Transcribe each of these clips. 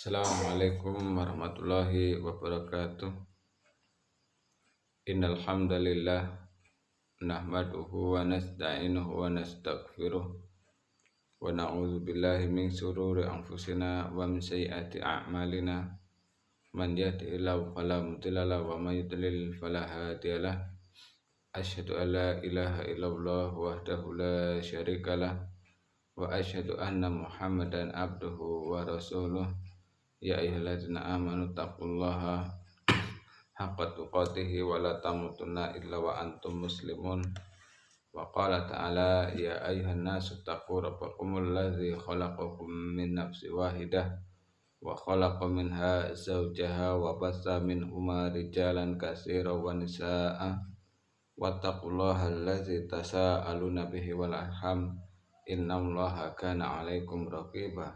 Assalamualaikum warahmatullahi wabarakatuh. Innal hamdalillah nahmaduhu wa nasta'inuhu wa nastaghfiruh wa na'udzu billahi min shururi anfusina wa min sayyiati a'malina. Man yahdihillahu fala mudilla lahu wa man yudlil fala hadiyalah. Asyhadu an la ilaha illallah wahdahu la syarikalah wa asyhadu anna Muhammadan abduhu wa rasuluh. Ya ayyuhalladzina amanu taqullaha haqqa tuqatih wa la tamutunna illa wa antum muslimun. Wa qala ta'ala ya ayyuhan nasu taqu rabbakumul ladzi khalaqakum min nafsin wahidah wa khalaqa minha zawjaha wa bassa minhuma rijalan katsiran wa nisaa'a wattaqullaha allazi tasaaluna bihi wal arham innallaha kana 'alaikum raqiba.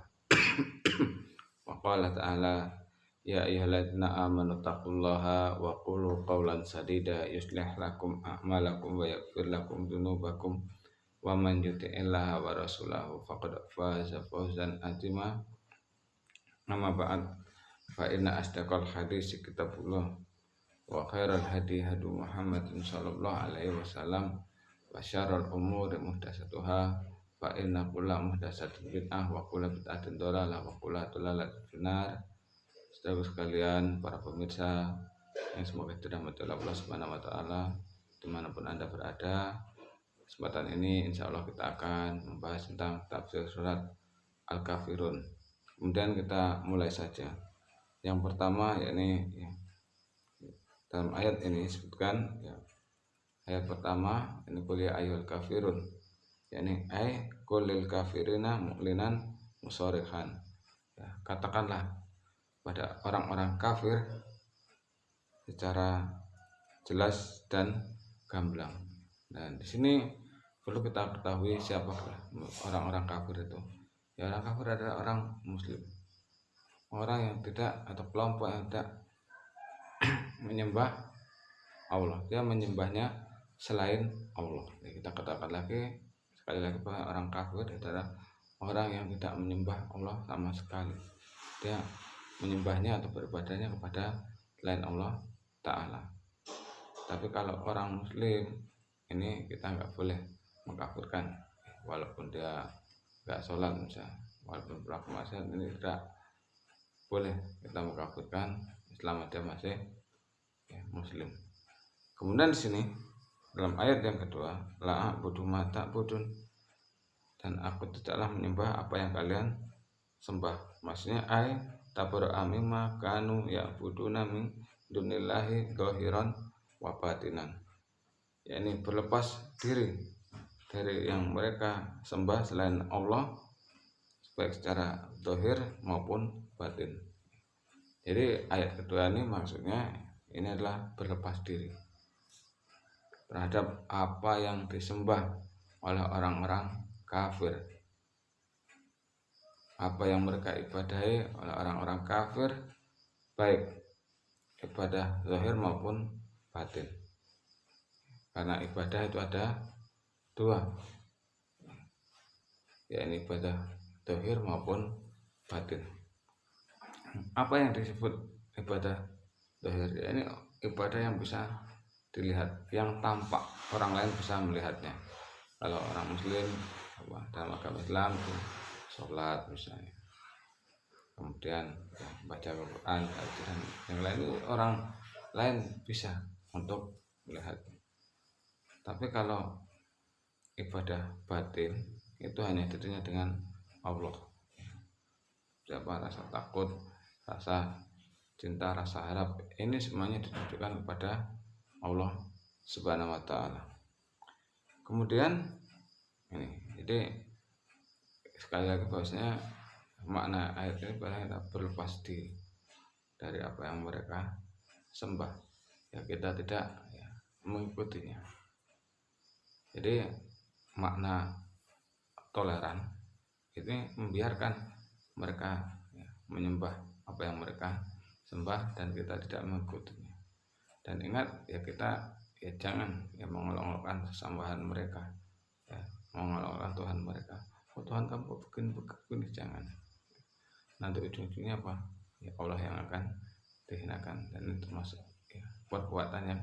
Wa qala ta'ala ya ayyuhalladzina amanu taqullaha wa qulu qawlan sadida yuslih lakum a'malakum wa yaghfir lakum dzunubakum wa man yuti'illaha wa rasulahu faqad faza fawzan 'azima. Amma ba'd, fa inna asdaqal hadits kitabullah wa khairal hadi hadi Muhammadin sallallahu alaihi wasallam wa syarrul umuri muhdatsatuha fa inna kulla muhdatsatin bid'ah wa kulla bid'atin dhalalah wa kulla dhalalatin finnar. Saudara sekalian, para pemirsa yang semoga dirahmati Allah Subhanahu wa taala dimanapun Anda berada. Kesempatan ini insya Allah kita akan membahas tentang tafsir surat Al-Kafirun. Kemudian kita mulai saja. Yang pertama yakni dalam ayat ini disebutkan ayat pertama ini qul ya ayyuhal kafirun, yakni qulil kafirina mu'linan musarrihan. Katakanlah pada orang-orang kafir secara jelas dan gamblang. Dan di sini perlu kita ketahui siapa orang-orang kafir itu. Ya, orang kafir adalah orang muslim, orang yang tidak atau kelompok yang tidak menyembah Allah, dia menyembahnya selain Allah. Jadi kita katakan lagi sekali lagi bahwa orang kafir adalah orang yang tidak menyembah Allah sama sekali. Dia menyembahnya atau beribadahnya kepada selain Allah Ta'ala. Tapi kalau orang muslim ini kita nggak boleh mengkafirkan, walaupun dia nggak sholat misalnya, walaupun pelaku maksiat, ini tidak boleh kita mengkafirkan selama dia masih muslim. Kemudian di sini dalam ayat yang kedua, la a'budu ma ta'budun, dan aku tidaklah menyembah apa yang kalian sembah. Maksudnya tabarra'a mimma kanu ya'buduna min dunillahi zahiran wa batinan, yakni berlepas diri dari yang mereka sembah selain Allah, baik secara zahir maupun batin. Jadi ayat kedua ini maksudnya ini adalah berlepas diri terhadap apa yang disembah oleh orang-orang kafir, apa yang mereka ibadahi oleh orang-orang kafir, baik ibadah zahir maupun batin. Karena ibadah itu ada dua, yakni ibadah zahir maupun batin. Apa yang disebut ibadah zahir? Ini ibadah yang bisa dilihat, yang tampak, orang lain bisa melihatnya. Kalau orang muslim dalam agama Islam itu sholat misalnya, kemudian baca Al-Quran dan yang lain, itu orang lain bisa untuk melihat. Tapi kalau ibadah batin itu hanya dirinya dengan Allah. Siapa rasa takut, rasa cinta, rasa harap, ini semuanya ditujukan kepada Allah Subhanahu wa taala. Kemudian ini, jadi sekali lagi bahwasanya makna ayat ini adalah berlepas diri dari apa yang mereka sembah. Ya, kita tidak mengikutinya. Jadi makna toleran ini membiarkan mereka menyembah apa yang mereka sembah dan kita tidak mengikutinya. Dan ingat kita jangan mengolok-olokkan sesambahan mereka, mengolok-olokkan Tuhan mereka. Oh Tuhan kamu begini, jangan. Nanti ujung-ujungnya apa? ya Allah yang akan dihinakan, dan itu termasuk ya, perbuatan yang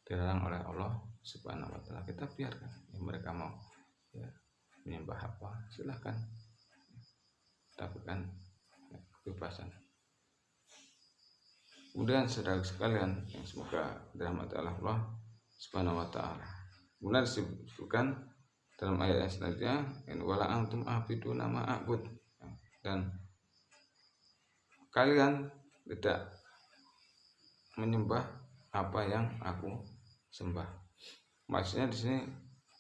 dilarang oleh Allah Subhanahu wa taala. Kita biarkan ya, mereka mau ya, menyembah apa silahkan, tapi kan ya, kebebasan. Kemudian saudara sekalian yang semoga dirahmati Allah Subhanahu wa taala, kemudian disebutkan dalam ayat yang selanjutnya, in wala antum abiduna ma a'bud, dan kalian tidak menyembah apa yang aku sembah. Maksudnya di sini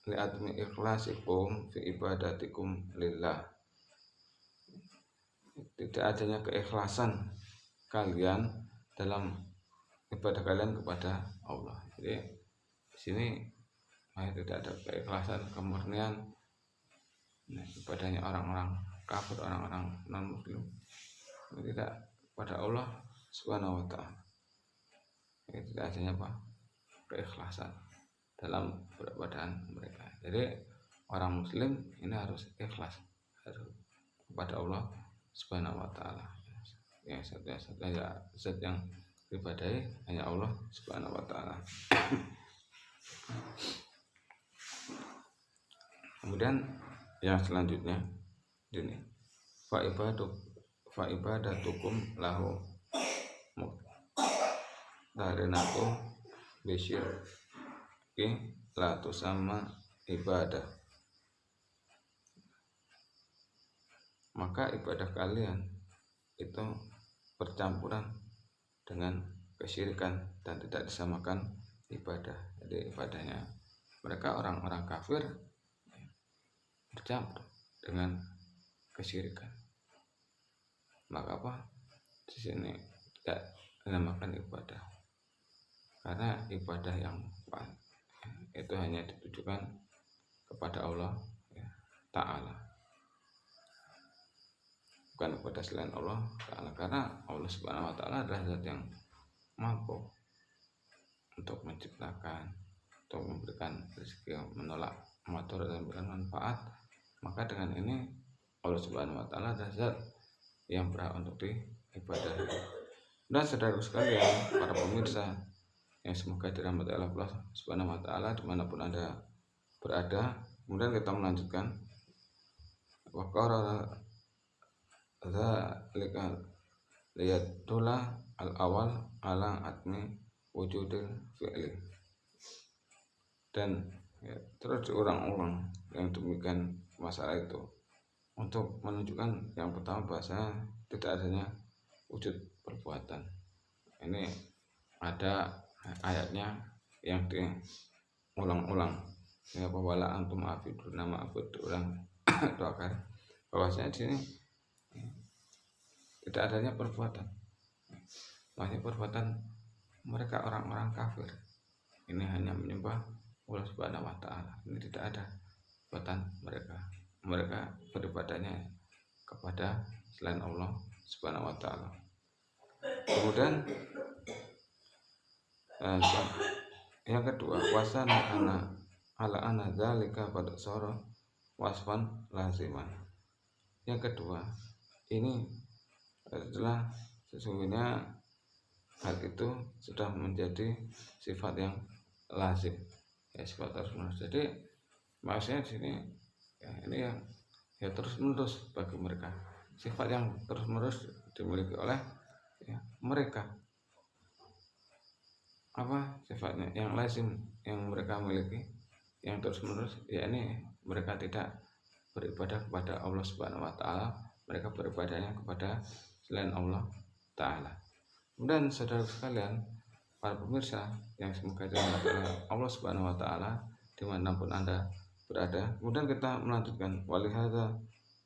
li'atmi ikhlasikum fi ibadatikum lillah, tidak adanya keikhlasan kalian dalam ibadah kalian kepada Allah. Jadi di sini tidak ada keikhlasan, kemurnian ibadahnya orang-orang kafir, orang-orang non muslim, tidak pada Allah Subhanahu wa taala. Tidak adanya apa? Keikhlasan dalam peribadahan mereka. Jadi orang muslim ini harus ikhlas, harus kepada Allah Subhanahu wa taala. Yang satu-satunya zat yang diibadahi hanya Allah Subhanahu wa taala. Kemudian yang selanjutnya ini fa ibadatukum lahu muqtarinatu bisyir la tusamma ibadah. Maka ibadah kalian itu bercampuran dengan kesyirikan dan tidak disamakan ibadah. Jadi ibadahnya mereka orang-orang kafir bercampur dengan kesyirikan. Maka apa? Di sini tidak dinamakan ibadah, karena ibadah yang itu hanya ditujukan kepada Allah ya, Ta'ala, bukan kepada selain Allah Ta'ala, karena Allah Subhanahu wa taala adalah zat yang mampu untuk menciptakan, untuk memberikan rezeki, menolak mudarat dan memberikan manfaat. Maka dengan ini Allah Subhanahu wa taala adalah zat yang berhak untuk diibadahi. Dan saudara sekalian, para pemirsa yang semoga dirahmati Allah Subhanahu wa taala dimanapun Anda berada, kemudian kita melanjutkan wa qara dzalika liyadullah al-awal ala atmi wujudil fi'li. Dan ya, terus diulang-ulang yang demikian masalah itu untuk menunjukkan yang pertama bahasa tidak adanya wujud perbuatan. Ini ada ayatnya yang diulang-ulang ya, wala antum abiduna ma abud, ulang doakan bahwasanya di sini tidak adanya perbuatan. Banyak perbuatan mereka orang-orang kafir ini hanya menyembah Allah Subhanahu wa taala. Ini tidak ada perbuatan mereka. Mereka beribadahnya kepada selain Allah Subhanahu wa taala. Kemudian yang kedua, wasana ala ana dzalika pada soro wasfan laziman. Yang kedua, ini adalah sesungguhnya hal itu sudah menjadi sifat yang lazim, ya, sifat terus menerus. Jadi maksudnya di sini ya, ini yang ya terus menerus bagi mereka, sifat yang terus menerus dimiliki oleh ya, mereka. Apa sifatnya yang lazim yang mereka miliki yang terus menerus, ya ini mereka tidak beribadah kepada Allah Subhanahu wa taala, mereka beribadahnya kepada selain Allah Ta'ala. Kemudian saudara sekalian, para pemirsa yang semoga dirahmati Allah Subhanahu wa taala dimanapun Anda berada, kemudian kita melanjutkan walihada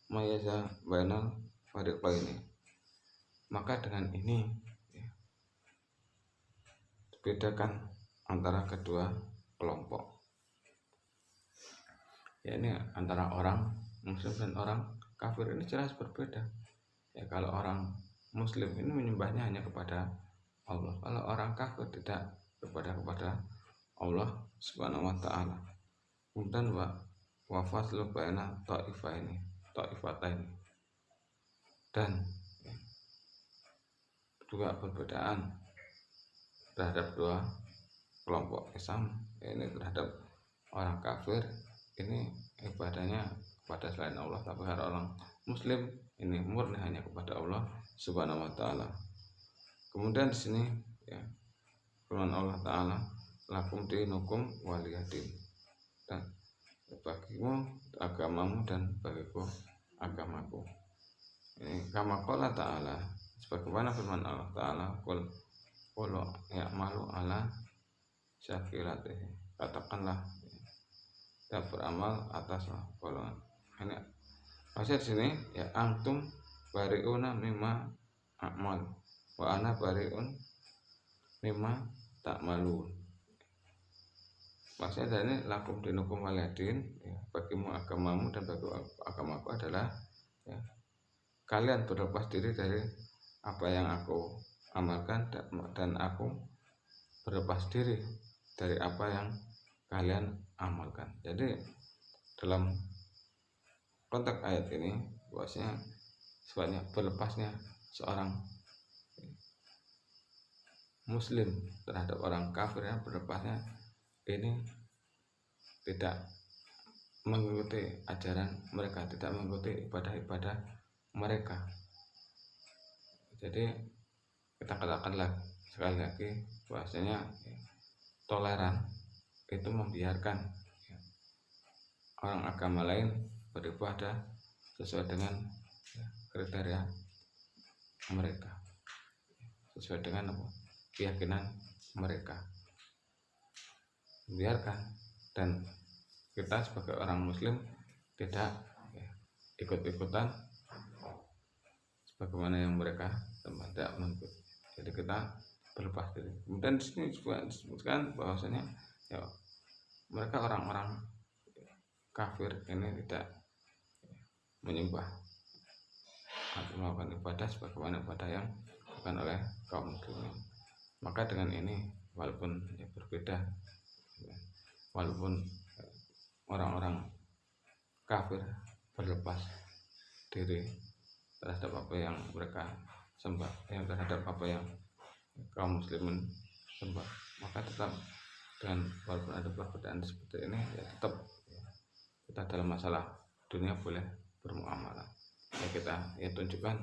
mayaza bainal fariqaini. Maka dengan ini ya, bedakan antara kedua kelompok. Ya, ini antara orang muslim dan orang kafir ini jelas berbeda. Ya, kalau orang muslim ini menyembahnya hanya kepada Allah, kalau orang kafir tidak beribadah kepada Allah Subhanahu wa taala. Kemudian wa faslu baina ta'ifataini. Dan ya, dua perbedaan terhadap dua kelompok Islam, ini terhadap orang kafir ini ibadahnya kepada selain Allah, tapi orang Muslim ini murni hanya kepada Allah Subhanahu wa taala. Kemudian di sini ya, firman Allah taala, lakum dinukum waliyadin, dan bagimu agamamu dan bagiku agamaku. Ini kama qala ta'ala, sebagaimana firman Allah taala, qul ya'malu ala syakilatihi, katakanlah kita beramal atas golongan. Ini maksud sini ya, antum bari'una mimma a'mal wa ana bari'un mimma ta'malun. Maksudnya dari ini lakum dinukum waliyadin, ya, bagimu agamamu dan bagi agamaku adalah ya, kalian berlepas diri dari apa yang aku amalkan dan aku berlepas diri dari apa yang kalian amalkan. Jadi dalam konteks ayat ini bahwasanya sebenarnya berlepasnya seorang Muslim terhadap orang kafir, ya, berlepasnya ini tidak mengikuti ajaran mereka, tidak mengikuti ibadah-ibadah mereka. Jadi kita katakanlah sekali lagi bahwasanya toleran itu membiarkan ya, orang agama lain beribadah sesuai dengan ya, kriteria mereka, sesuai dengan keyakinan mereka, biarkan, dan kita sebagai orang Muslim tidak ya, ikut-ikutan sebagaimana yang mereka tidak mengikut. Jadi kita berlepas diri. Kemudian di sini juga disebutkan bahwasanya ya, mereka orang-orang kafir ini tidak menyembah atau melakukan ibadah sebagaimana ibadah yang dilakukan oleh kaum muslimin. Maka dengan ini walaupun ya, berbeda, walaupun orang-orang kafir berlepas diri terhadap apa yang mereka sembah, yang terhadap apa yang kaum muslimin sembah, maka tetap dengan walaupun ada perbedaan seperti ini ya, tetap ya, kita dalam masalah dunia boleh bermuamalah ya, kita ya tunjukkan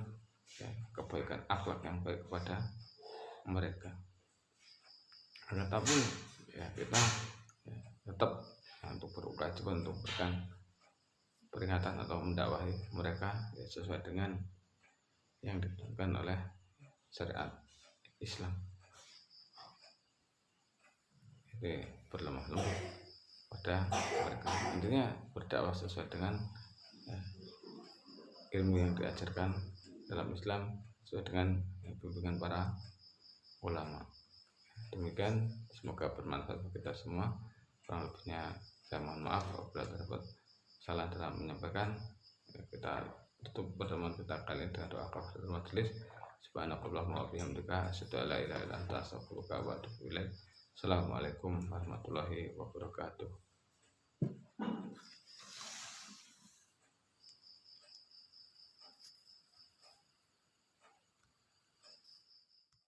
ya, kebaikan akhlak yang baik kepada mereka. Tetapi ya kita ya, tetap ya, untuk berkewajiban untuk berikan peringatan atau mendakwahi mereka ya, sesuai dengan yang ditentukan oleh syariat Islam. Jadi berlemah lembut pada mereka, intinya berdakwah sesuai dengan ya, ilmu yang diajarkan dalam Islam, sesuai dengan bimbingan para ulama. Demikian, semoga bermanfaat bagi kita semua. Kurang lebihnya saya mohon maaf apabila terdapat salah dalam menyampaikan. Kita tutup pertemuan kita kali ini dengan doa kafaratul majelis. Subhanakallahumma wa bihamdika asyhadu an la ilaha illa anta astaghfiruka wa atubu ilaik. Assalamualaikum warahmatullahi wabarakatuh.